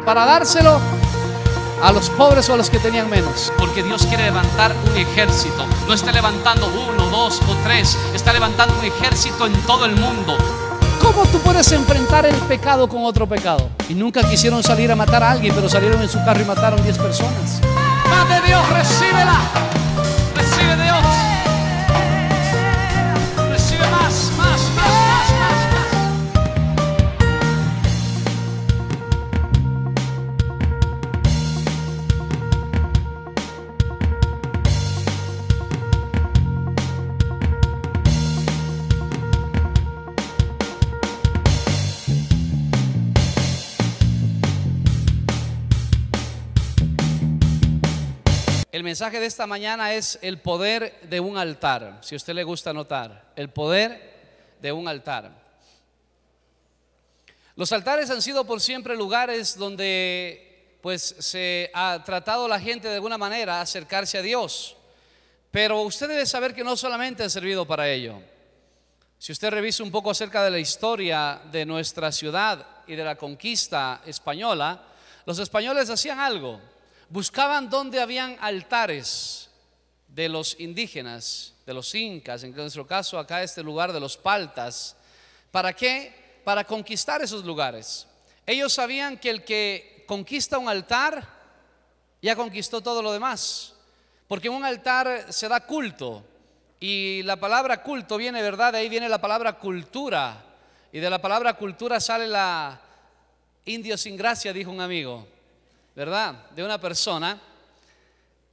para dárselo a los pobres o a los que tenían menos. Porque Dios quiere levantar un ejército. No está levantando uno, dos o tres. Está levantando un ejército en todo el mundo. ¿Cómo tú puedes enfrentar el pecado con otro pecado? Y nunca quisieron salir a matar a alguien, pero salieron en su carro y mataron 10 personas. Más de Dios, recíbela. Recibe Dios. Recibe más. El mensaje de esta mañana es el poder de un altar. Si a usted le gusta anotar, el poder de un altar. Los altares han sido por siempre lugares donde pues se ha tratado la gente de alguna manera acercarse a Dios. Pero usted debe saber que no solamente han servido para ello. Si usted revisa un poco acerca de la historia de nuestra ciudad y de la conquista española, los españoles hacían algo. Buscaban donde habían altares de los indígenas, de los incas, en nuestro caso acá este lugar de los paltas. ¿Para qué? Para conquistar esos lugares. Ellos sabían que el que conquista un altar ya conquistó todo lo demás, porque en un altar se da culto, y la palabra culto viene, ¿verdad? De ahí viene la palabra cultura, y de la palabra cultura sale la idiosincrasia, dijo un amigo, ¿verdad? De una persona.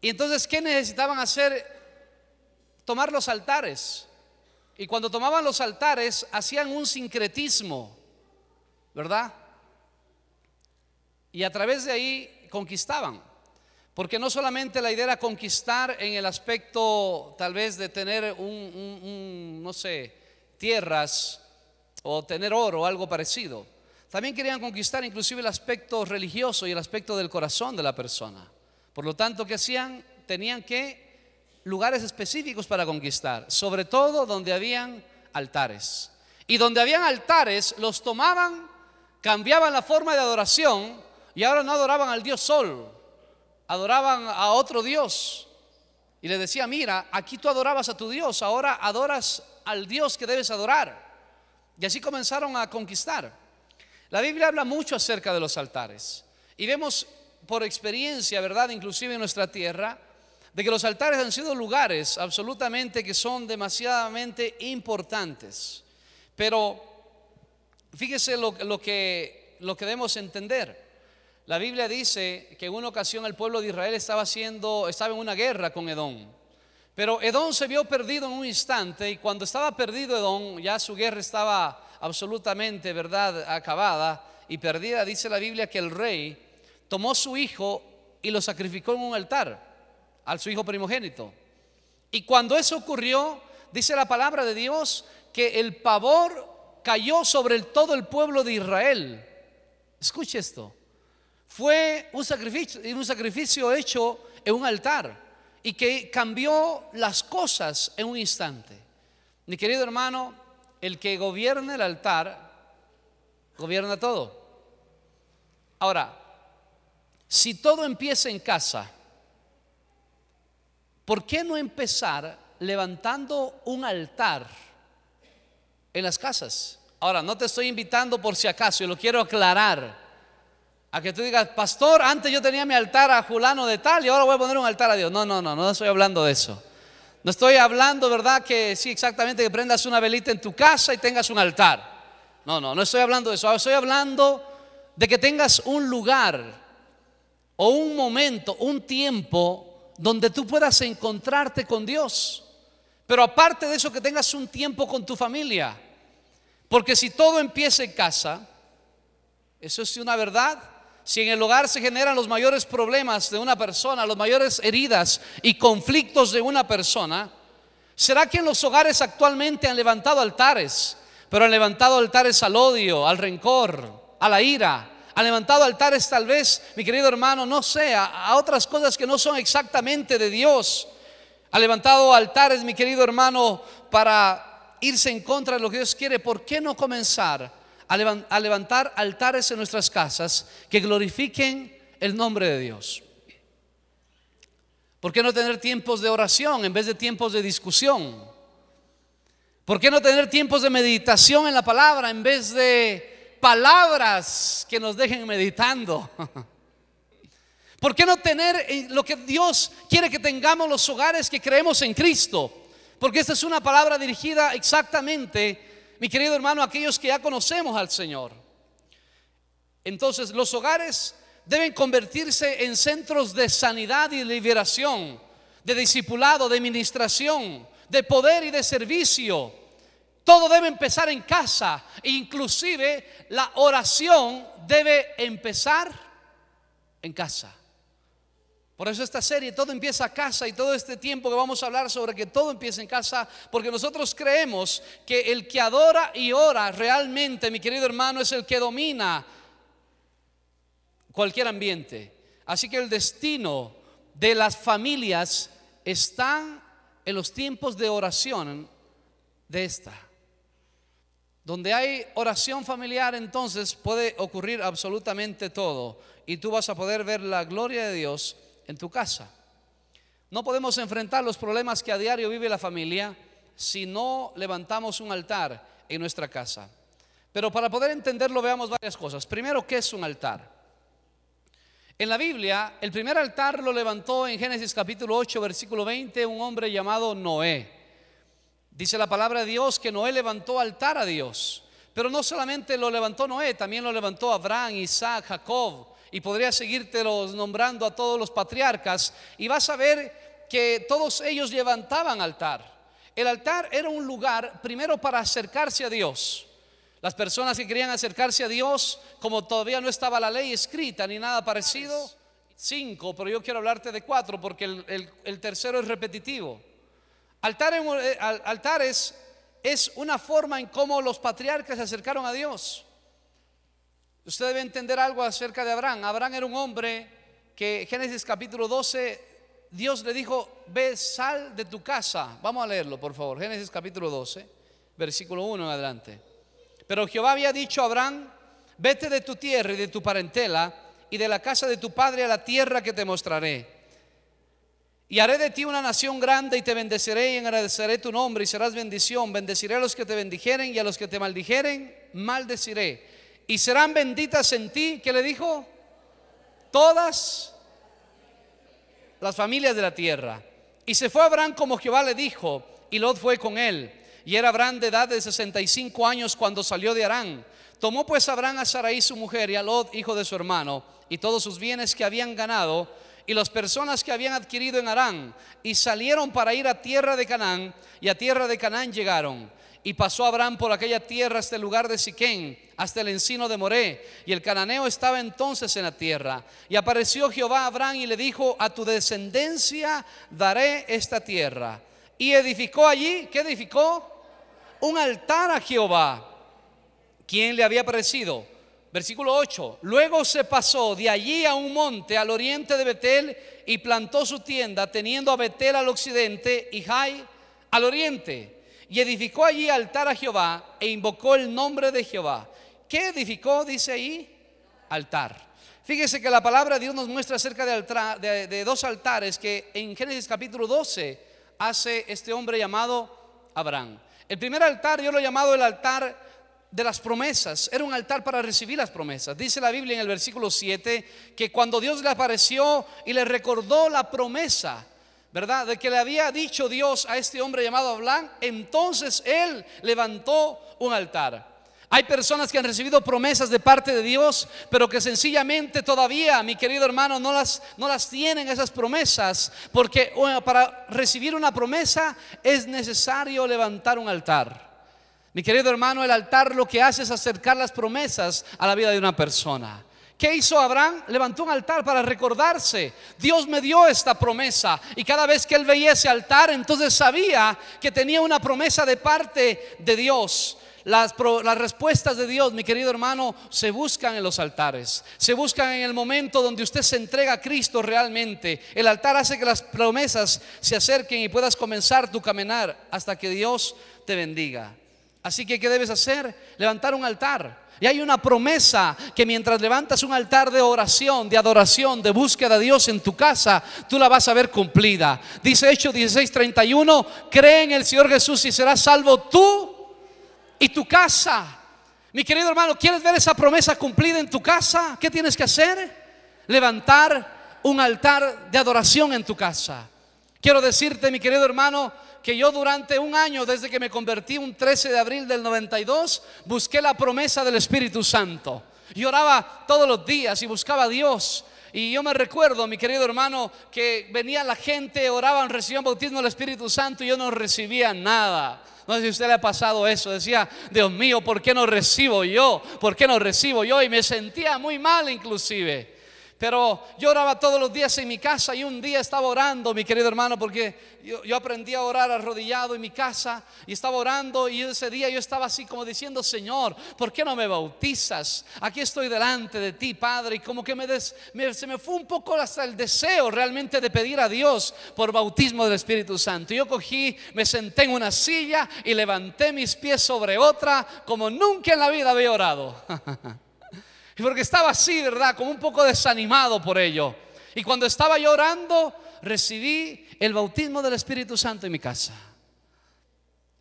Y entonces, ¿qué necesitaban hacer? Tomar los altares. Y cuando tomaban los altares, hacían un sincretismo, ¿verdad? Y a través de ahí conquistaban. Porque no solamente la idea era conquistar en el aspecto tal vez de tener no sé, tierras o tener oro o algo parecido. También querían conquistar inclusive el aspecto religioso y el aspecto del corazón de la persona. Por lo tanto, ¿qué hacían? Tenían lugares específicos para conquistar, sobre todo donde habían altares. Y donde habían altares, los tomaban, cambiaban la forma de adoración, y ahora no adoraban al Dios Sol, adoraban a otro Dios. Y le decía: mira, aquí tú adorabas a tu Dios, ahora adoras al Dios que debes adorar. Y así comenzaron a conquistar. La Biblia habla mucho acerca de los altares, y vemos por experiencia, ¿verdad? Inclusive en nuestra tierra, de que los altares han sido lugares absolutamente que son demasiadamente importantes. Pero fíjese lo que debemos entender. La Biblia dice que en una ocasión el pueblo de Israel estaba en una guerra con Edom. Pero Edom se vio perdido en un instante, y cuando estaba perdido Edom, ya su guerra estaba absolutamente, ¿verdad?, acabada y perdida. Dice la Biblia que el rey tomó su hijo y lo sacrificó en un altar, a su hijo primogénito. Y cuando eso ocurrió, dice la palabra de Dios que el pavor cayó sobre todo el pueblo de Israel. Escuche esto. Fue un sacrificio hecho en un altar, y que cambió las cosas en un instante. Mi querido hermano, el que gobierna el altar, gobierna todo. Ahora, si todo empieza en casa, ¿por qué no empezar levantando un altar en las casas? Ahora, no te estoy invitando por si acaso, yo lo quiero aclarar, a que tú digas: pastor, antes yo tenía mi altar a fulano de tal y ahora voy a poner un altar a Dios. No estoy hablando de eso. No estoy hablando, ¿verdad?, que sí, exactamente, que prendas una velita en tu casa y tengas un altar. No estoy hablando de eso. Estoy hablando de que tengas un lugar o un momento, un tiempo donde tú puedas encontrarte con Dios. Pero aparte de eso, que tengas un tiempo con tu familia. Porque si todo empieza en casa, eso es una verdad. Si en el hogar se generan los mayores problemas de una persona, las mayores heridas y conflictos de una persona, ¿será que en los hogares actualmente han levantado altares? Pero han levantado altares al odio, al rencor, a la ira. Han levantado altares tal vez, mi querido hermano, no sé, a otras cosas que no son exactamente de Dios. Han levantado altares, mi querido hermano, para irse en contra de lo que Dios quiere. ¿Por qué no comenzar a levantar altares en nuestras casas que glorifiquen el nombre de Dios? ¿Por qué no tener tiempos de oración en vez de tiempos de discusión? ¿Por qué no tener tiempos de meditación en la palabra en vez de palabras que nos dejen meditando? ¿Por qué no tener lo que Dios quiere que tengamos los hogares que creemos en Cristo? Porque esta es una palabra dirigida exactamente, mi querido hermano, a aquellos que ya conocemos al Señor. Entonces, los hogares deben convertirse en centros de sanidad y liberación, de discipulado, de ministración, de poder y de servicio. Todo debe empezar en casa. Inclusive la oración debe empezar en casa. Por eso esta serie, todo empieza a casa, y todo este tiempo que vamos a hablar sobre que todo empieza en casa, porque nosotros creemos que el que adora y ora realmente, mi querido hermano, es el que domina cualquier ambiente. Así que el destino de las familias está en los tiempos de oración de esta. Donde hay oración familiar, entonces puede ocurrir absolutamente todo, y tú vas a poder ver la gloria de Dios en tu casa. No podemos enfrentar los problemas que a diario vive la familia si no levantamos un altar en nuestra casa. Pero para poder entenderlo, veamos varias cosas. Primero, ¿qué es un altar? En la Biblia, el primer altar lo levantó en Génesis capítulo 8, versículo 20, un hombre llamado Noé. Dice la palabra de Dios que Noé levantó altar a Dios. Pero no solamente lo levantó Noé, también lo levantó Abraham, Isaac, Jacob. Y podría seguírtelos nombrando a todos los patriarcas, y vas a ver que todos ellos levantaban altar. El altar era un lugar primero para acercarse a Dios. Las personas que querían acercarse a Dios, como todavía no estaba la ley escrita ni nada parecido, 5, pero yo quiero hablarte de 4 porque el tercero es repetitivo. Altares es una forma en cómo los patriarcas se acercaron a Dios. Usted debe entender algo acerca de Abraham. Abraham era un hombre que Génesis capítulo 12, Dios le dijo: ve, sal de tu casa. Vamos a leerlo, por favor. Génesis capítulo 12, versículo 1 en adelante. Pero Jehová había dicho a Abraham: vete de tu tierra y de tu parentela y de la casa de tu padre a la tierra que te mostraré. Y haré de ti una nación grande, y te bendeciré y engrandeceré tu nombre, y serás bendición. Bendeciré a los que te bendijeren, y a los que te maldijeren maldeciré. Y serán benditas en ti, ¿qué le dijo? Todas las familias de la tierra. Y se fue Abraham como Jehová le dijo, y Lot fue con él. Y era Abraham de edad de 65 años cuando salió de Harán. Tomó pues Abraham a Sarai su mujer, y a Lot hijo de su hermano, y todos sus bienes que habían ganado, y las personas que habían adquirido en Harán, y salieron para ir a tierra de Canaán, y a tierra de Canaán llegaron. Y pasó Abraham por aquella tierra hasta el lugar de Siquén, hasta el encino de Moré, y el cananeo estaba entonces en la tierra. Y apareció Jehová a Abraham y le dijo: a tu descendencia daré esta tierra. Y edificó allí, ¿qué edificó? Un altar a Jehová, quien le había aparecido. Versículo 8. Luego se pasó de allí a un monte al oriente de Betel, y plantó su tienda, teniendo a Betel al occidente y Jai al oriente. Y edificó allí altar a Jehová, e invocó el nombre de Jehová. ¿Qué edificó? Dice ahí, altar. Fíjese que la palabra de Dios nos muestra acerca de dos altares que en Génesis capítulo 12 hace este hombre llamado Abraham. El primer altar yo lo he llamado el altar de las promesas. Era un altar para recibir las promesas. Dice la Biblia en el versículo 7 que cuando Dios le apareció y le recordó la promesa, ¿verdad?, de que le había dicho Dios a este hombre llamado Abraham, entonces él levantó un altar. Hay personas que han recibido promesas de parte de Dios, pero que sencillamente todavía, mi querido hermano, no las tienen esas promesas, porque para recibir una promesa es necesario levantar un altar. Mi querido hermano, el altar lo que hace es acercar las promesas a la vida de una persona. ¿Qué hizo Abraham? Levantó un altar para recordarse: Dios me dio esta promesa. Y cada vez que él veía ese altar, entonces sabía que tenía una promesa de parte de Dios. Las respuestas de Dios, mi querido hermano, se buscan en los altares. Se buscan en el momento donde usted se entrega a Cristo realmente. El altar hace que las promesas se acerquen y puedas comenzar tu caminar hasta que Dios te bendiga. Así que, ¿qué debes hacer? Levantar un altar. Y hay una promesa que mientras levantas un altar de oración, de adoración, de búsqueda de Dios en tu casa, tú la vas a ver cumplida. Dice Hechos 16:31, cree en el Señor Jesús y serás salvo tú y tu casa. Mi querido hermano, ¿quieres ver esa promesa cumplida en tu casa? ¿Qué tienes que hacer? Levantar un altar de adoración en tu casa. Quiero decirte, mi querido hermano, que yo durante un año, desde que me convertí un 13 de abril del 92, busqué la promesa del Espíritu Santo. Yo oraba todos los días y buscaba a Dios. Y yo me recuerdo, mi querido hermano, que venía la gente, oraban, recibían bautismo del Espíritu Santo y yo no recibía nada. No sé si a usted le ha pasado eso. Decía, Dios mío, ¿por qué no recibo yo? ¿Por qué no recibo yo? Y me sentía muy mal inclusive. Pero yo oraba todos los días en mi casa y un día estaba orando, mi querido hermano, porque yo aprendí a orar arrodillado en mi casa y estaba orando, y ese día yo estaba así como diciendo, Señor, ¿por qué no me bautizas? Aquí estoy delante de ti, Padre, y como que se me fue un poco hasta el deseo realmente de pedir a Dios por bautismo del Espíritu Santo. Yo cogí, me senté en una silla y levanté mis pies sobre otra como nunca en la vida había orado. Porque estaba así, ¿verdad? Como un poco desanimado por ello. Y cuando estaba yo orando, recibí el bautismo del Espíritu Santo en mi casa.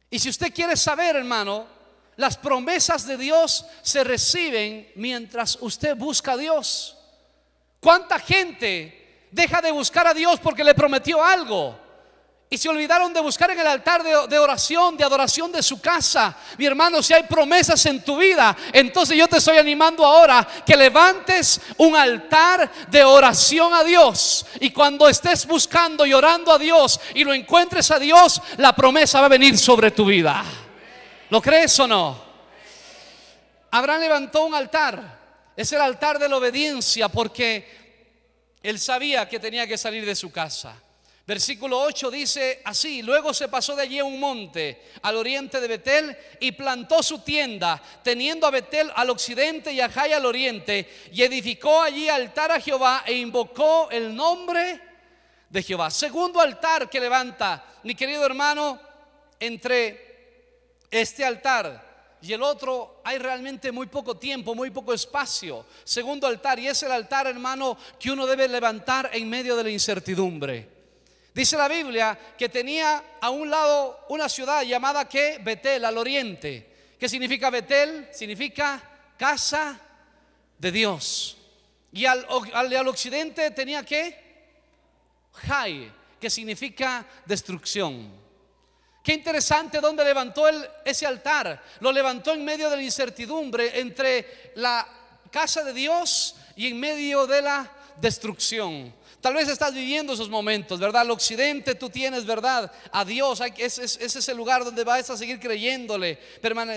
Y si usted quiere saber, hermano, las promesas de Dios se reciben mientras usted busca a Dios. ¿Cuánta gente deja de buscar a Dios porque le prometió algo y se olvidaron de buscar en el altar de oración, de adoración de su casa? Mi hermano, si hay promesas en tu vida, entonces yo te estoy animando ahora que levantes un altar de oración a Dios. Y cuando estés buscando y orando a Dios y lo encuentres a Dios, la promesa va a venir sobre tu vida. ¿Lo crees o no? Abraham levantó un altar. Es el altar de la obediencia, porque él sabía que tenía que salir de su casa. Versículo 8 dice así: luego se pasó de allí a un monte al oriente de Betel y plantó su tienda, teniendo a Betel al occidente y a Jai al oriente, y edificó allí altar a Jehová e invocó el nombre de Jehová. Segundo altar que levanta, mi querido hermano, entre este altar y el otro hay realmente muy poco tiempo, muy poco espacio. Segundo altar, y es el altar, hermano, que uno debe levantar en medio de la incertidumbre. Dice la Biblia que tenía a un lado una ciudad llamada ¿qué? Betel, al oriente. ¿Qué significa Betel? Significa casa de Dios. Y al occidente tenía ¿qué? Jai, que significa destrucción. Qué interesante dónde levantó ese altar. Lo levantó en medio de la incertidumbre, entre la casa de Dios y en medio de la destrucción. Tal vez estás viviendo esos momentos, ¿verdad? Al occidente tú tienes, ¿verdad?, a Dios. Ese es el lugar donde vas a seguir creyéndole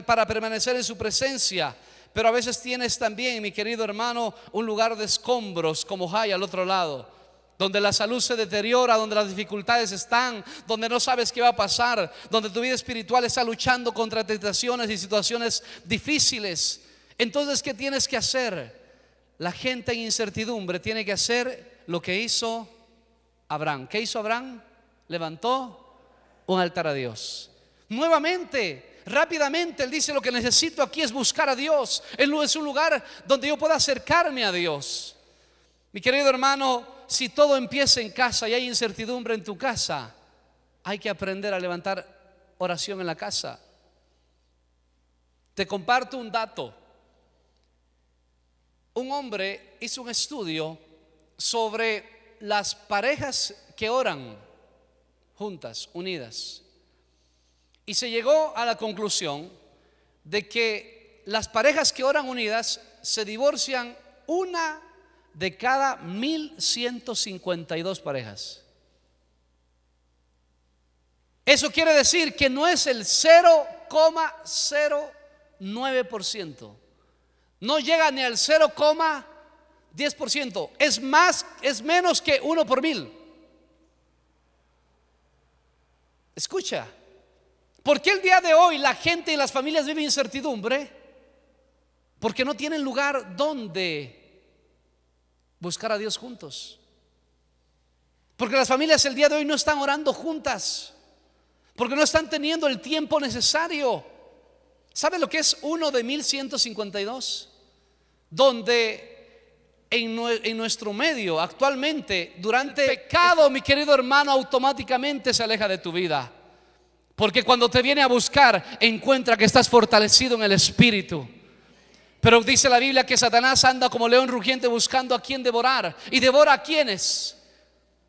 para permanecer en su presencia. Pero a veces tienes también, mi querido hermano, un lugar de escombros como Jai al otro lado, donde la salud se deteriora, donde las dificultades están, donde no sabes qué va a pasar, donde tu vida espiritual está luchando contra tentaciones y situaciones difíciles. Entonces, ¿qué tienes que hacer? La gente en incertidumbre tiene que hacer lo que hizo Abraham. ¿Qué hizo Abraham? Levantó un altar a Dios. Nuevamente, rápidamente, él dice: lo que necesito aquí es buscar a Dios. Él es un lugar donde yo pueda acercarme a Dios. Mi querido hermano, si todo empieza en casa y hay incertidumbre en tu casa, hay que aprender a levantar oración en la casa. Te comparto un dato. Un hombre hizo un estudio sobre las parejas que oran juntas, unidas, y se llegó a la conclusión de que las parejas que oran unidas se divorcian una de cada 1152 parejas. Eso quiere decir que no es el 0,09%, no llega ni al 0,10%, es menos que 1 por 1000. Escucha, ¿por qué el día de hoy la gente y las familias viven incertidumbre? Porque no tienen lugar donde buscar a Dios juntos. Porque las familias el día de hoy no están orando juntas, porque no están teniendo el tiempo necesario. ¿Sabe lo que es 1 de 1152? Donde en nuestro medio actualmente, durante el pecado, mi querido hermano, automáticamente se aleja de tu vida. Porque cuando te viene a buscar, encuentra que estás fortalecido en el espíritu. Pero dice la Biblia que Satanás anda como león rugiente buscando a quien devorar. ¿Y devora a quienes?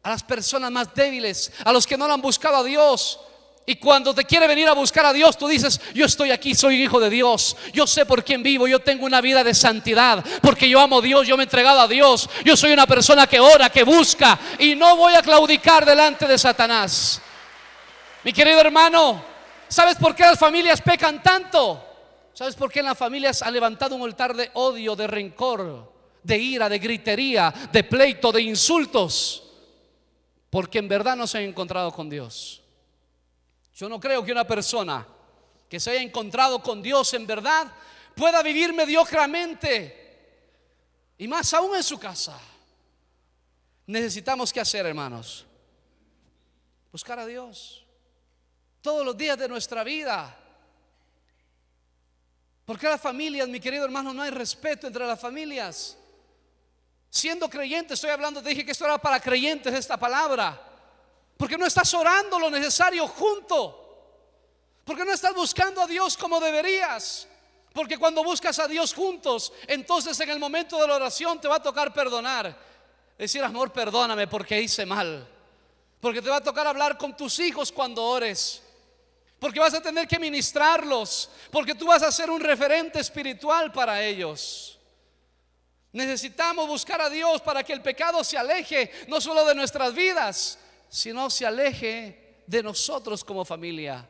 A las personas más débiles, a los que no lo han buscado a Dios. Y cuando te quiere venir a buscar a Dios, tú dices: yo estoy aquí, soy hijo de Dios, yo sé por quién vivo, yo tengo una vida de santidad, porque yo amo a Dios, yo me he entregado a Dios, yo soy una persona que ora, que busca, y no voy a claudicar delante de Satanás. Mi querido hermano, ¿sabes por qué las familias pecan tanto? ¿Sabes por qué en las familias han levantado un altar de odio, de rencor, de ira, de gritería, de pleito, de insultos? Porque en verdad no se han encontrado con Dios. Yo no creo que una persona que se haya encontrado con Dios en verdad pueda vivir mediocremente, y más aún en su casa. Necesitamos, ¿qué hacer, hermanos? Buscar a Dios todos los días de nuestra vida. Porque las familias, mi querido hermano, no hay respeto entre las familias. Siendo creyente, estoy hablando, te dije que esto era para creyentes, esta palabra. Porque no estás orando lo necesario junto. Porque no estás buscando a Dios como deberías. Porque cuando buscas a Dios juntos, entonces en el momento de la oración te va a tocar perdonar. Decir: amor, perdóname porque hice mal. Porque te va a tocar hablar con tus hijos cuando ores. Porque vas a tener que ministrarlos. Porque tú vas a ser un referente espiritual para ellos. Necesitamos buscar a Dios para que el pecado se aleje, no solo de nuestras vidas, sino se aleje de nosotros como familia.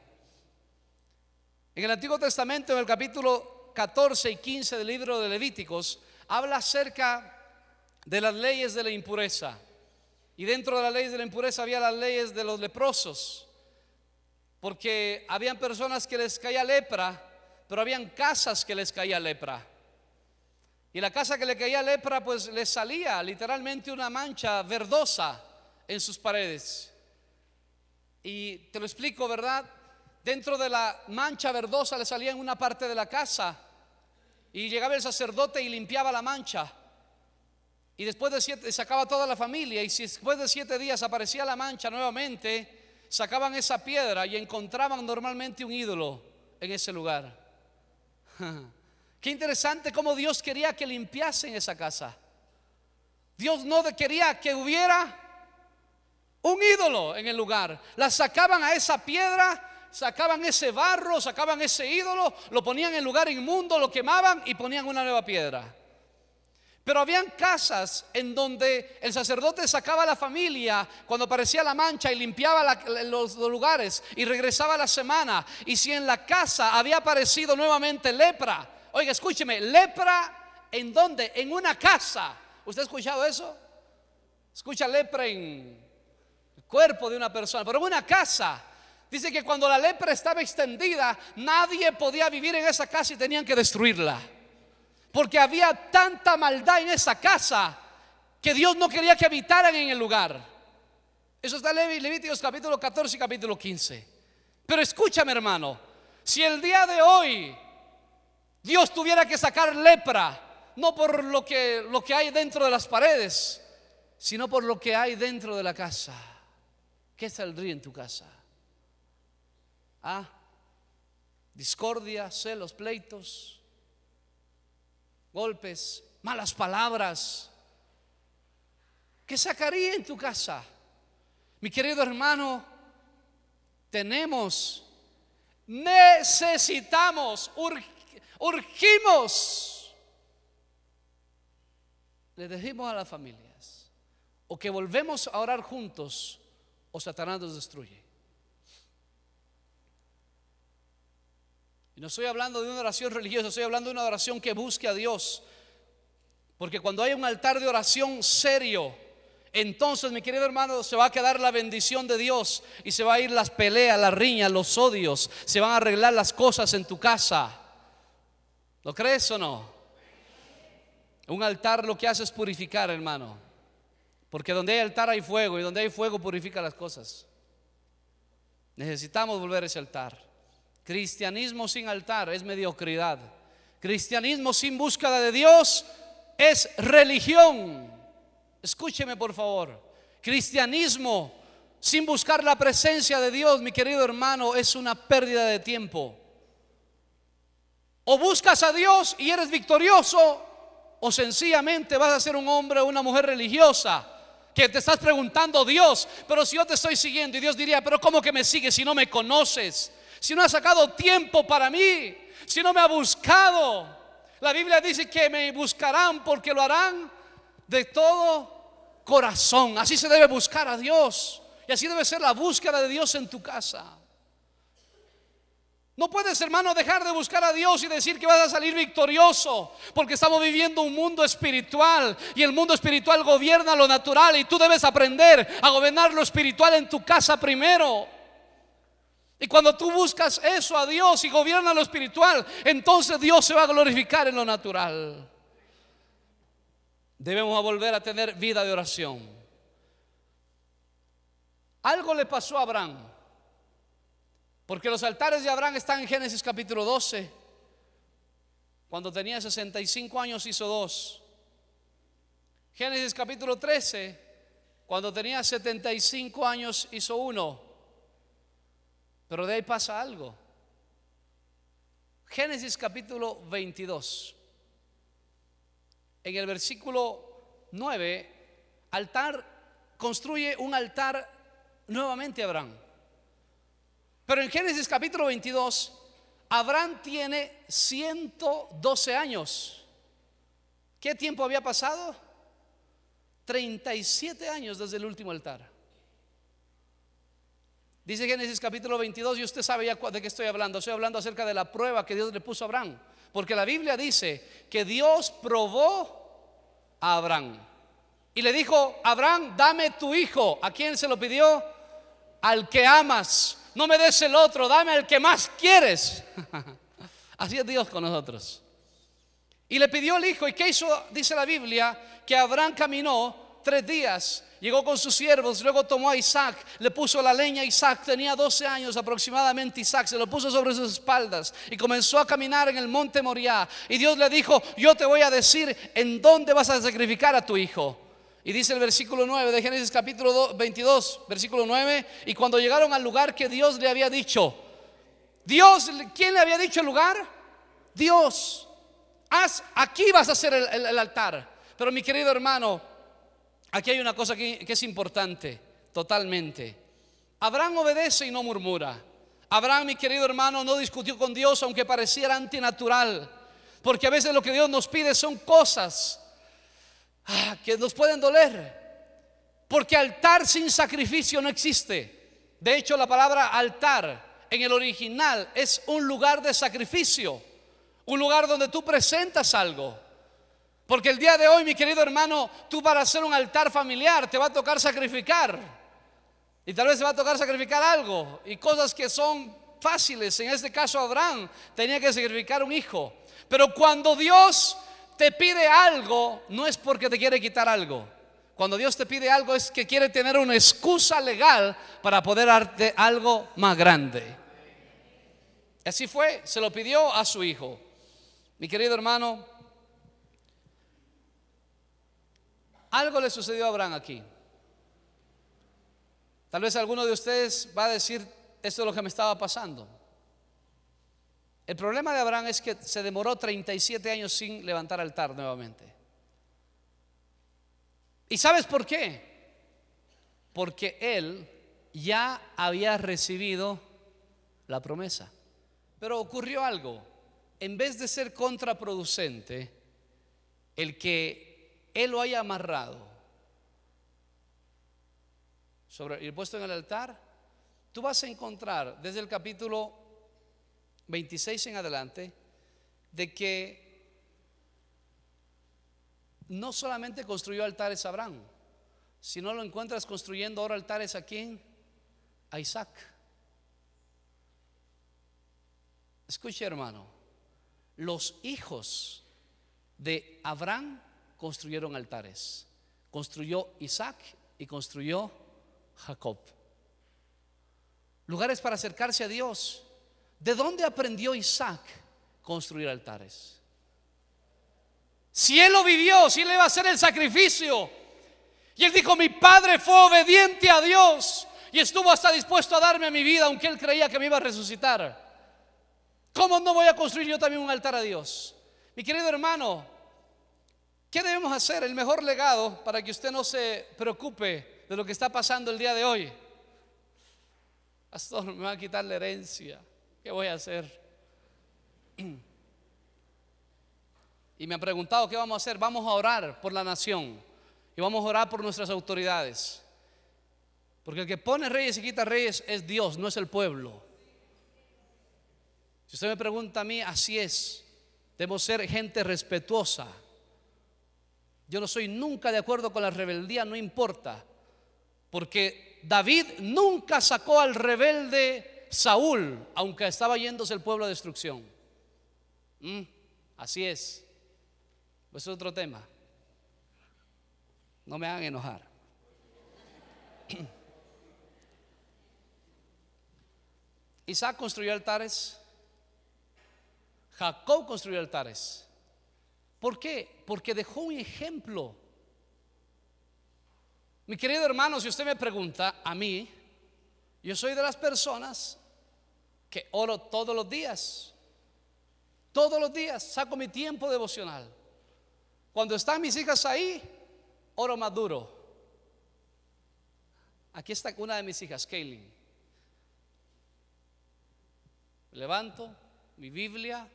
En el Antiguo Testamento, en el capítulo 14 y 15 del libro de Levíticos, habla acerca de las leyes de la impureza. Y dentro de las leyes de la impureza había las leyes de los leprosos. Porque habían personas que les caía lepra, pero habían casas que les caía lepra. Y la casa que le caía lepra, pues les salía literalmente una mancha verdosa en sus paredes. Y te lo explico, ¿verdad? Dentro de la mancha verdosa le salía en una parte de la casa, y llegaba el sacerdote y limpiaba la mancha. Y después de 7 sacaba toda la familia, y si después de 7 días aparecía la mancha nuevamente, sacaban esa piedra y encontraban normalmente un ídolo en ese lugar. Qué interesante cómo Dios quería que limpiasen esa casa. Dios no quería que hubiera un ídolo en el lugar. La sacaban a esa piedra, sacaban ese barro, sacaban ese ídolo, lo ponían en lugar inmundo, lo quemaban y ponían una nueva piedra. Pero habían casas en donde el sacerdote sacaba a la familia cuando aparecía la mancha y limpiaba los lugares, y regresaba a la semana. Y si en la casa había aparecido nuevamente lepra, oiga, escúcheme, lepra ¿en dónde? En una casa. ¿Usted ha escuchado eso? Escucha lepra en el cuerpo de una persona, pero en una casa. Dice que cuando la lepra estaba extendida, nadie podía vivir en esa casa y tenían que destruirla. Porque había tanta maldad en esa casa que Dios no quería que habitaran en el lugar. Eso está en Levíticos capítulo 14 y capítulo 15. Pero escúchame, hermano, si el día de hoy Dios tuviera que sacar lepra, no por lo que hay dentro de las paredes, sino por lo que hay dentro de la casa, ¿qué saldría en tu casa? Discordia, celos, pleitos, golpes, malas palabras. ¿Qué sacaría en tu casa? Mi querido hermano, necesitamos, urgimos. Le decimos a las familias, o que volvemos a orar juntos, o Satanás nos destruye. Y no estoy hablando de una oración religiosa, estoy hablando de una oración que busque a Dios. Porque cuando hay un altar de oración serio, entonces, mi querido hermano, se va a quedar la bendición de Dios, y se va a ir las peleas, las riñas, los odios. Se van a arreglar las cosas en tu casa. ¿Lo crees o no? Un altar lo que hace es purificar, hermano. Porque donde hay altar hay fuego, y donde hay fuego purifica las cosas. Necesitamos volver a ese altar. Cristianismo sin altar es mediocridad. Cristianismo sin búsqueda de Dios es religión. Escúcheme por favor. Cristianismo sin buscar la presencia de Dios, mi querido hermano, es una pérdida de tiempo. O buscas a Dios y eres victorioso, o sencillamente vas a ser un hombre o una mujer religiosa que te estás preguntando: Dios, pero si yo te estoy siguiendo. Y Dios diría: pero ¿cómo que me sigues si no me conoces? Si no has sacado tiempo para mí, si no me ha buscado. La Biblia dice que me buscarán porque lo harán de todo corazón. Así se debe buscar a Dios, y así debe ser la búsqueda de Dios en tu casa. No puedes, hermano, dejar de buscar a Dios y decir que vas a salir victorioso, porque estamos viviendo un mundo espiritual, y el mundo espiritual gobierna lo natural, y tú debes aprender a gobernar lo espiritual en tu casa primero. Y cuando tú buscas eso a Dios y gobierna lo espiritual, entonces Dios se va a glorificar en lo natural. Debemos volver a tener vida de oración. Algo le pasó a Abraham, porque los altares de Abraham están en Génesis capítulo 12. Cuando tenía 65 años hizo 2. Génesis capítulo 13, cuando tenía 75 años hizo 1. Pero de ahí pasa algo. Génesis capítulo 22, en el versículo 9, construye un altar nuevamente a Abraham. Pero en Génesis capítulo 22, Abraham tiene 112 años. ¿Qué tiempo había pasado? 37 años desde el último altar. Dice Génesis capítulo 22, y usted sabe ya de qué estoy hablando. Estoy hablando acerca de la prueba que Dios le puso a Abraham, porque la Biblia dice que Dios probó a Abraham y le dijo: Abraham, dame tu hijo. ¿A quién se lo pidió? Al que amas. No me des el otro, dame al que más quieres. Así es Dios con nosotros. Y le pidió el hijo. ¿Y qué hizo? Dice la Biblia que Abraham caminó 3 días, llegó con sus siervos, luego tomó a Isaac, le puso la leña a Isaac. Tenía 12 años aproximadamente Isaac, se lo puso sobre sus espaldas y comenzó a caminar en el monte Moriah. Y Dios le dijo: yo te voy a decir en dónde vas a sacrificar a tu hijo. Y dice el versículo 9 de Génesis capítulo 22, versículo 9: y cuando llegaron al lugar que Dios le había dicho. Dios, ¿quién le había dicho el lugar? Dios. Aquí vas a hacer el altar. Pero mi querido hermano, aquí hay una cosa que es importante, totalmente. Abraham obedece y no murmura. Abraham, mi querido hermano, no discutió con Dios aunque pareciera antinatural, porque a veces lo que Dios nos pide son cosas que nos pueden doler, porque altar sin sacrificio no existe. De hecho, la palabra altar en el original es un lugar de sacrificio, un lugar donde tú presentas algo. Porque el día de hoy, mi querido hermano, tú para hacer un altar familiar te va a tocar sacrificar, y tal vez te va a tocar sacrificar algo, y cosas que son fáciles. En este caso Abraham tenía que sacrificar un hijo. Pero cuando Dios te pide algo, no es porque te quiere quitar algo. Cuando Dios te pide algo es que quiere tener una excusa legal para poder darte algo más grande. Así fue, se lo pidió a su hijo. Mi querido hermano, algo le sucedió a Abraham aquí. Tal vez alguno de ustedes va a decir: esto es lo que me estaba pasando. El problema de Abraham es que se demoró 37 años sin levantar altar nuevamente. ¿Y sabes por qué? Porque él ya había recibido la promesa. Pero ocurrió algo. En vez de ser contraproducente el que él lo haya amarrado y puesto en el altar, tú vas a encontrar desde el capítulo 26 en adelante de que no solamente construyó altares a Abraham, sino lo encuentras construyendo ahora altares. ¿A quién? A Isaac. Escuche, hermano, los hijos de Abraham construyeron altares. Construyó Isaac y construyó Jacob. Lugares para acercarse a Dios. ¿De dónde aprendió Isaac construir altares? Si él lo vivió, si él iba a hacer el sacrificio. Y él dijo: mi padre fue obediente a Dios y estuvo hasta dispuesto a darme mi vida, aunque él creía que me iba a resucitar. ¿Cómo no voy a construir yo también un altar a Dios? Mi querido hermano, ¿qué debemos hacer? El mejor legado, para que usted no se preocupe de lo que está pasando el día de hoy. Pastor, me va a quitar la herencia, ¿qué voy a hacer? Y me han preguntado qué vamos a hacer. Vamos a orar por la nación y vamos a orar por nuestras autoridades, porque el que pone reyes y quita reyes es Dios, no es el pueblo. Si usted me pregunta a mí, así es. Debemos ser gente respetuosa. Yo no soy nunca de acuerdo con la rebeldía, no importa, porque David nunca sacó al rebelde Saúl, aunque estaba yéndose el pueblo a destrucción. Así es. Eso es otro tema. No me hagan enojar. Isaac construyó altares. Jacob construyó altares. ¿Por qué? Porque dejó un ejemplo. Mi querido hermano, si usted me pregunta a mí, yo soy de las personas que oro todos los días. Todos los días saco mi tiempo devocional. Cuando están mis hijas ahí, oro más duro. Aquí está una de mis hijas, Kaylin. Levanto mi Biblia.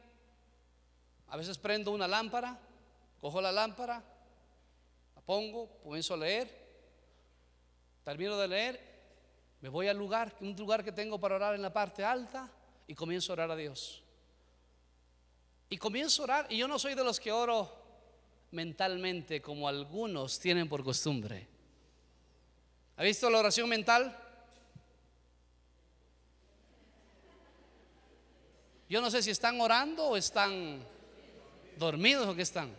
A veces prendo una lámpara, cojo la lámpara, la pongo, comienzo a leer. Termino de leer, me voy al lugar, un lugar que tengo para orar en la parte alta, y comienzo a orar a Dios. Y comienzo a orar, y yo no soy de los que oro mentalmente como algunos tienen por costumbre. ¿Ha visto la oración mental? Yo no sé si están orando o están dormidos o qué están.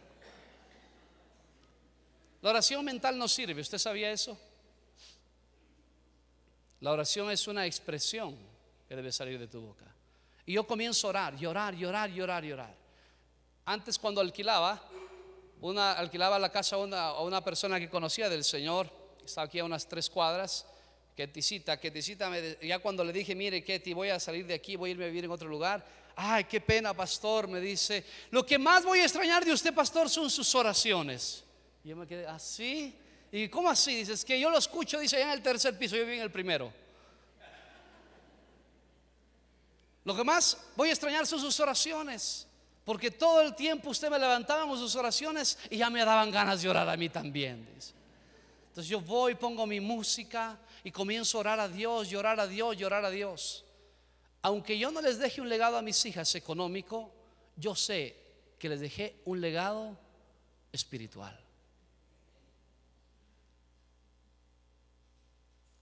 La oración mental no sirve, ¿usted sabía eso? La oración es una expresión que debe salir de tu boca. Y yo comienzo a orar, y orar, y orar, y orar, y orar. Antes, cuando alquilaba la casa a una persona que conocía del Señor, estaba aquí a unas 3 cuadras, Ketisita, ya cuando le dije: mire, Keti, voy a salir de aquí, voy a irme a vivir en otro lugar. Ay, qué pena, pastor, me dice, lo que más voy a extrañar de usted, pastor, son sus oraciones. Y yo me quedé: ¿así? ¿Y cómo así? Dice: es que yo lo escucho, dice, allá en el 3er piso, yo vivo en el 1. Lo que más voy a extrañar son sus oraciones, porque todo el tiempo usted me levantaba con sus oraciones y ya me daban ganas de orar a mí también, dice. Entonces yo voy, pongo mi música y comienzo a orar a Dios, y orar a Dios, y orar a Dios. Aunque yo no les deje un legado a mis hijas económico, yo sé que les dejé un legado espiritual.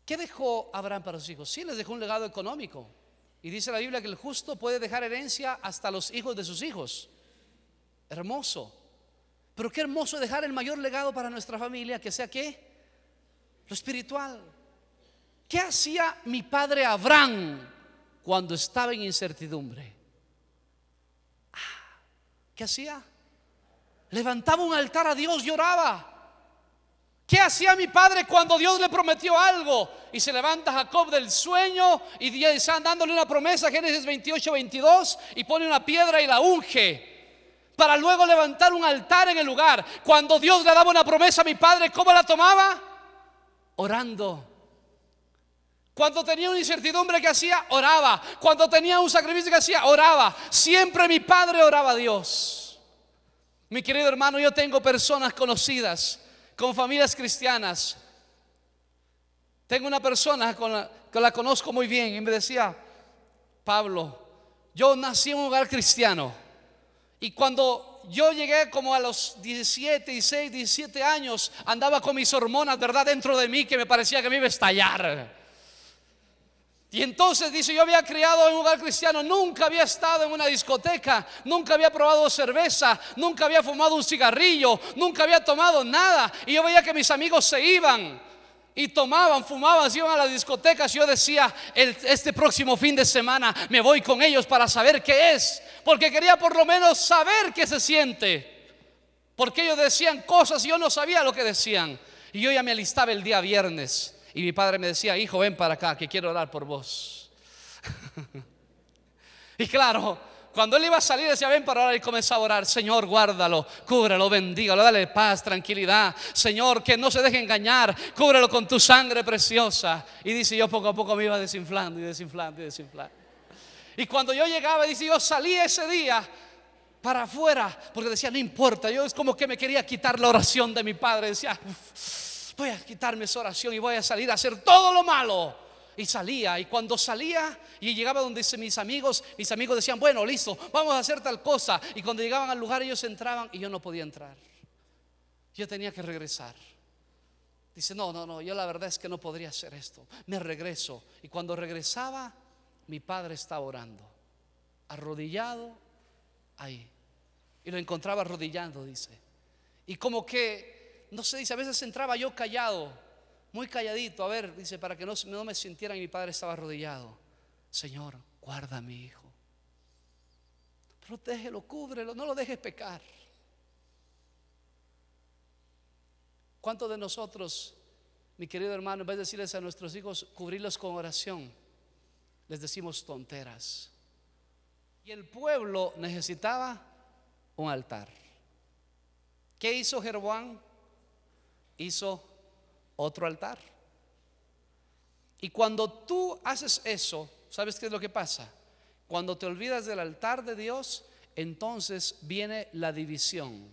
¿Qué dejó Abraham para sus hijos? Sí, les dejó un legado económico. Y dice la Biblia que el justo puede dejar herencia hasta los hijos de sus hijos. Hermoso. Pero qué hermoso dejar el mayor legado para nuestra familia, que sea ¿qué? Lo espiritual. ¿Qué hacía mi padre Abraham cuando estaba en incertidumbre? ¿Qué hacía? Levantaba un altar a Dios y oraba. ¿Qué hacía mi padre cuando Dios le prometió algo? Y se levanta Jacob del sueño y está dándole una promesa, Génesis 28-22, y pone una piedra y la unge, para luego levantar un altar en el lugar. Cuando Dios le daba una promesa a mi padre, ¿cómo la tomaba? Orando. Cuando tenía una incertidumbre, ¿qué hacía? Oraba. Cuando tenía un sacrificio, ¿qué hacía? Oraba. Siempre mi padre oraba a Dios. Mi querido hermano, yo tengo personas conocidas con familias cristianas. Tengo una persona que la conozco muy bien y me decía: Pablo, yo nací en un hogar cristiano, y cuando yo llegué como a los 17 años, andaba con mis hormonas, ¿verdad?, dentro de mí, que me parecía que me iba a estallar. Y entonces dice: yo había criado en un hogar cristiano, nunca había estado en una discoteca, nunca había probado cerveza, nunca había fumado un cigarrillo, nunca había tomado nada. Y yo veía que mis amigos se iban, y tomaban, fumaban, se iban a las discotecas. Yo decía, este próximo fin de semana me voy con ellos para saber qué es, porque quería por lo menos saber qué se siente, porque ellos decían cosas y yo no sabía lo que decían. Y yo ya me alistaba el día viernes y mi padre me decía: hijo, ven para acá que quiero orar por vos. Y claro, cuando él iba a salir decía: ven para orar, y comenzaba a orar: Señor, guárdalo, cúbrelo, bendígalo, dale paz, tranquilidad, Señor, que no se deje engañar, cúbrelo con tu sangre preciosa. Y dice, yo poco a poco me iba desinflando y desinflando y desinflando. Y cuando yo llegaba, dice, yo salí ese día para afuera, porque decía, no importa, yo es como que me quería quitar la oración de mi padre. Decía, voy a quitarme esa oración y voy a salir a hacer todo lo malo. Y salía, y cuando salía y llegaba donde mis amigos decían, bueno, listo, vamos a hacer tal cosa. Y cuando llegaban al lugar ellos entraban y yo no podía entrar. Yo tenía que regresar. Dice, no, yo la verdad es que no podría hacer esto. Me regreso. Y cuando regresaba, mi padre estaba orando, arrodillado ahí. Y lo encontraba arrodillando, dice. Y como que, no sé, dice, a veces entraba yo callado, muy calladito, a ver, dice, para que no me sintieran. Y mi padre estaba arrodillado. Señor, guarda a mi hijo, protégelo, cúbrelo, no lo dejes pecar. ¿Cuántos de nosotros, mi querido hermano, en vez de decirles a nuestros hijos cubrirlos con oración, les decimos tonteras? Y el pueblo necesitaba un altar. ¿Qué hizo Jeroboam? Hizo otro altar. Y cuando tú haces eso, ¿sabes qué es lo que pasa? Cuando te olvidas del altar de Dios, entonces viene la división.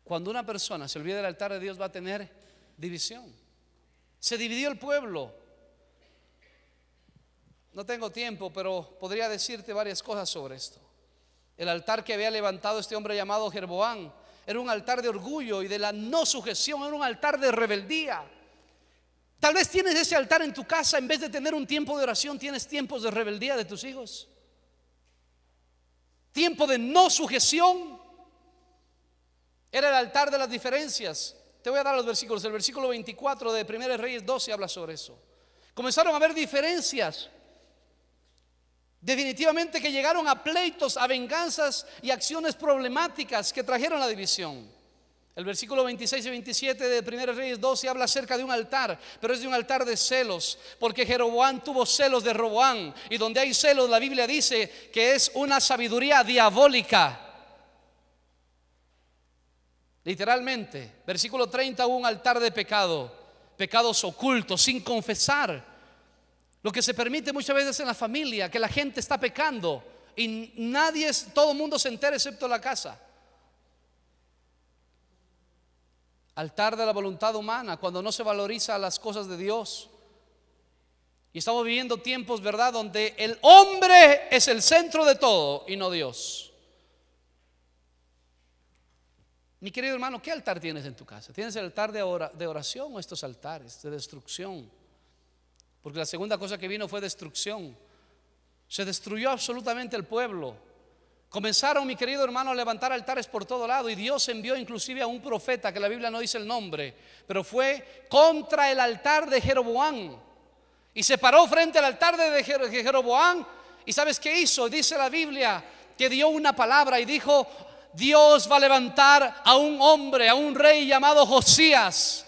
Cuando una persona se olvida del altar de Dios, va a tener división. Se dividió el pueblo. No tengo tiempo, pero podría decirte varias cosas sobre esto. El altar que había levantado este hombre llamado Jeroboam era un altar de orgullo y de la no sujeción, era un altar de rebeldía. Tal vez tienes ese altar en tu casa, en vez de tener un tiempo de oración, tienes tiempos de rebeldía de tus hijos, tiempo de no sujeción. Era el altar de las diferencias. Te voy a dar los versículos. El versículo 24 de 1 Reyes 12 habla sobre eso. Comenzaron a haber diferencias. Definitivamente que llegaron a pleitos, a venganzas y acciones problemáticas que trajeron la división. El versículo 26 y 27 de 1 Reyes 12 habla acerca de un altar, pero es de un altar de celos, porque Jeroboam tuvo celos de Roboam, y donde hay celos la Biblia dice que es una sabiduría diabólica. Literalmente, versículo 30, hubo un altar de pecado, pecados ocultos, sin confesar. Lo que se permite muchas veces en la familia, que la gente está pecando y todo el mundo se entera excepto la casa. Altar de la voluntad humana, cuando no se valoriza las cosas de Dios. Y estamos viviendo tiempos, ¿verdad?, donde el hombre es el centro de todo y no Dios. Mi querido hermano, ¿qué altar tienes en tu casa? ¿Tienes el altar de oración o estos altares de destrucción? Porque la segunda cosa que vino fue destrucción. Se destruyó absolutamente el pueblo. Comenzaron, mi querido hermano, a levantar altares por todo lado, y Dios envió inclusive a un profeta, que la Biblia no dice el nombre, pero fue contra el altar de Jeroboam. Y se paró frente al altar de Jeroboam. ¿Y sabes qué hizo? Dice la Biblia que dio una palabra y dijo: Dios va a levantar a un hombre, a un rey llamado Josías,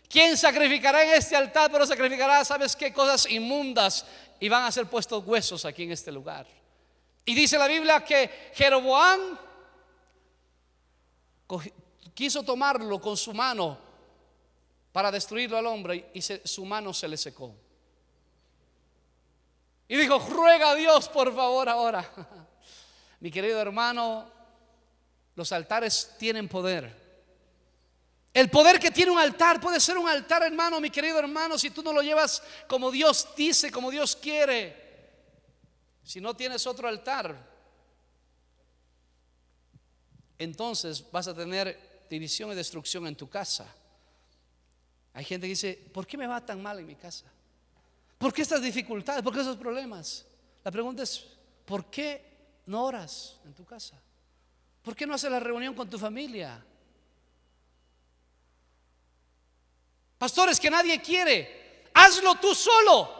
quien sacrificará en este altar, pero sacrificará, ¿sabes qué? Cosas inmundas, y van a ser puestos huesos aquí en este lugar. Y dice la Biblia que Jeroboam quiso tomarlo con su mano para destruirlo al hombre, y su mano se le secó. Y dijo: ruega a Dios por favor ahora. Mi querido hermano, los altares tienen poder. El poder que tiene un altar puede ser un altar, hermano, mi querido hermano, si tú no lo llevas como Dios dice, como Dios quiere. Si no tienes otro altar, entonces vas a tener división y destrucción en tu casa. Hay gente que dice: ¿por qué me va tan mal en mi casa? ¿Por qué estas dificultades? ¿Por qué esos problemas? La pregunta es: ¿por qué no oras en tu casa? ¿Por qué no haces la reunión con tu familia? Pastores, que nadie quiere. Hazlo tú solo.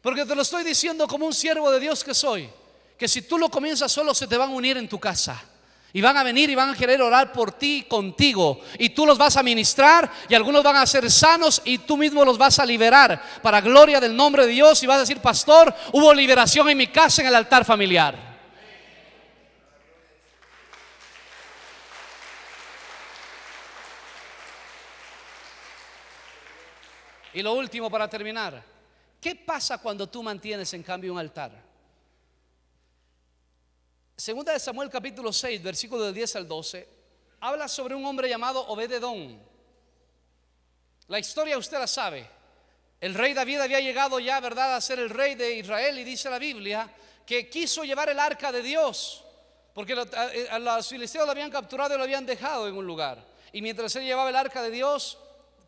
Porque te lo estoy diciendo como un siervo de Dios que soy, que si tú lo comienzas solo, se te van a unir en tu casa y van a venir y van a querer orar por ti, contigo, y tú los vas a ministrar y algunos van a ser sanos y tú mismo los vas a liberar para gloria del nombre de Dios. Y vas a decir: pastor, hubo liberación en mi casa, en el altar familiar. Y lo último para terminar: ¿qué pasa cuando tú mantienes en cambio un altar? Segunda de Samuel capítulo 6, versículo del 10 al 12, habla sobre un hombre llamado Obed-edom. La historia usted la sabe. El rey David había llegado ya, ¿verdad?, a ser el rey de Israel, y dice la Biblia que quiso llevar el arca de Dios, porque a los filisteos lo habían capturado y lo habían dejado en un lugar. Y mientras él llevaba el arca de Dios,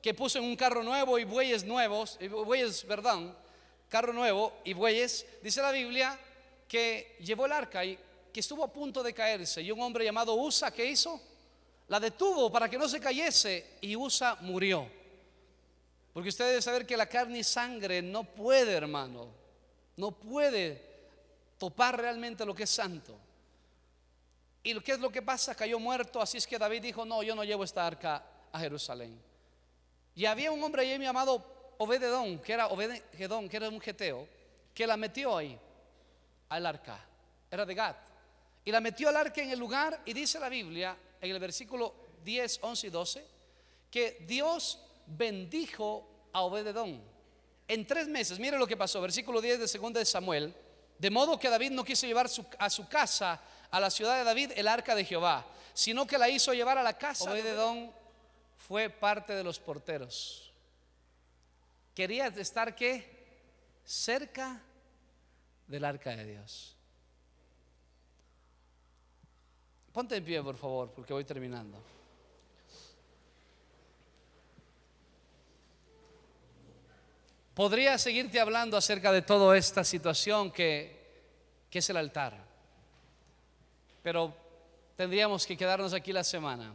que puso en un carro nuevo y bueyes nuevos, carro nuevo y bueyes, dice la Biblia que llevó el arca y que estuvo a punto de caerse, y un hombre llamado Usa, ¿qué hizo? La detuvo para que no se cayese, y Usa murió. Porque usted debe saber que la carne y sangre no puede, hermano, no puede topar realmente lo que es santo. ¿Y qué es lo que pasa? Cayó muerto. Así es que David dijo: no, yo no llevo esta arca a Jerusalén. Y había un hombre ahí llamado Obed-edom, que era un geteo, que la metió ahí al arca. Era de Gat, y la metió al arca en el lugar. Y dice la Biblia en el versículo 10, 11 y 12 que Dios bendijo a Obed-edom en 3 meses. Mire lo que pasó, versículo 10 de 2 de Samuel: de modo que David no quiso llevar a su casa, a la ciudad de David, el arca de Jehová, sino que la hizo llevar a la casa. Obed-edom fue parte de los porteros. Quería estar ¿qué? Cerca del arca de Dios. Ponte en pie, por favor, porque voy terminando. Podría seguirte hablando acerca de toda esta situación que es el altar, pero tendríamos que quedarnos aquí la semana.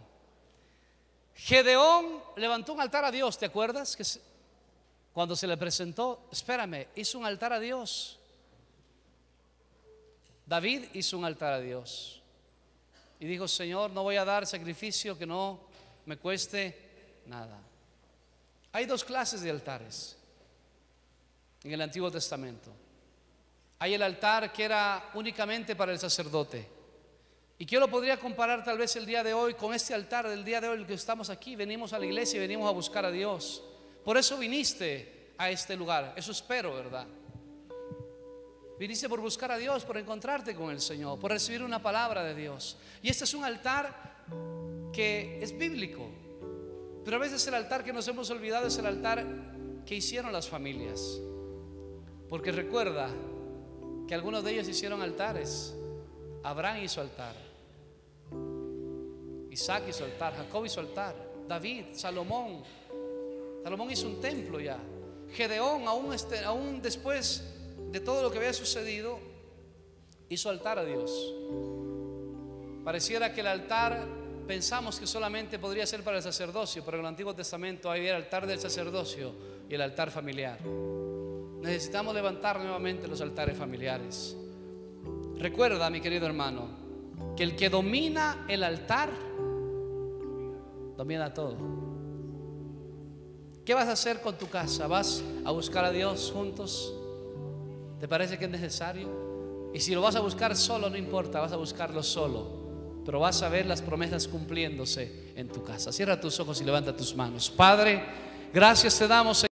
Gedeón levantó un altar a Dios, ¿te acuerdas? Que cuando se le presentó, espérame, hizo un altar a Dios. David hizo un altar a Dios y dijo: Señor, no voy a dar sacrificio que no me cueste nada. Hay 2 clases de altares en el Antiguo Testamento. Hay el altar que era únicamente para el sacerdote, y que yo lo podría comparar tal vez el día de hoy con este altar del día de hoy, el que estamos aquí. Venimos a la iglesia y venimos a buscar a Dios. Por eso viniste a este lugar, eso espero, ¿verdad? Viniste por buscar a Dios, por encontrarte con el Señor, por recibir una palabra de Dios. Y este es un altar que es bíblico, pero a veces el altar que nos hemos olvidado es el altar que hicieron las familias. Porque recuerda que algunos de ellos hicieron altares. Abraham hizo altar, Isaac hizo altar, Jacob hizo altar, David, Salomón hizo un templo ya. Gedeón, aún después de todo lo que había sucedido, hizo altar a Dios. Pareciera que el altar, pensamos que solamente podría ser para el sacerdocio, pero en el Antiguo Testamento había el altar del sacerdocio y el altar familiar. Necesitamos levantar nuevamente los altares familiares. Recuerda, mi querido hermano, que el que domina el altar domina todo. ¿Qué vas a hacer con tu casa? ¿Vas a buscar a Dios juntos? ¿Te parece que es necesario? Y si lo vas a buscar solo, no importa, vas a buscarlo solo, pero vas a ver las promesas cumpliéndose en tu casa. Cierra tus ojos y levanta tus manos. Padre, gracias te damos, Señor.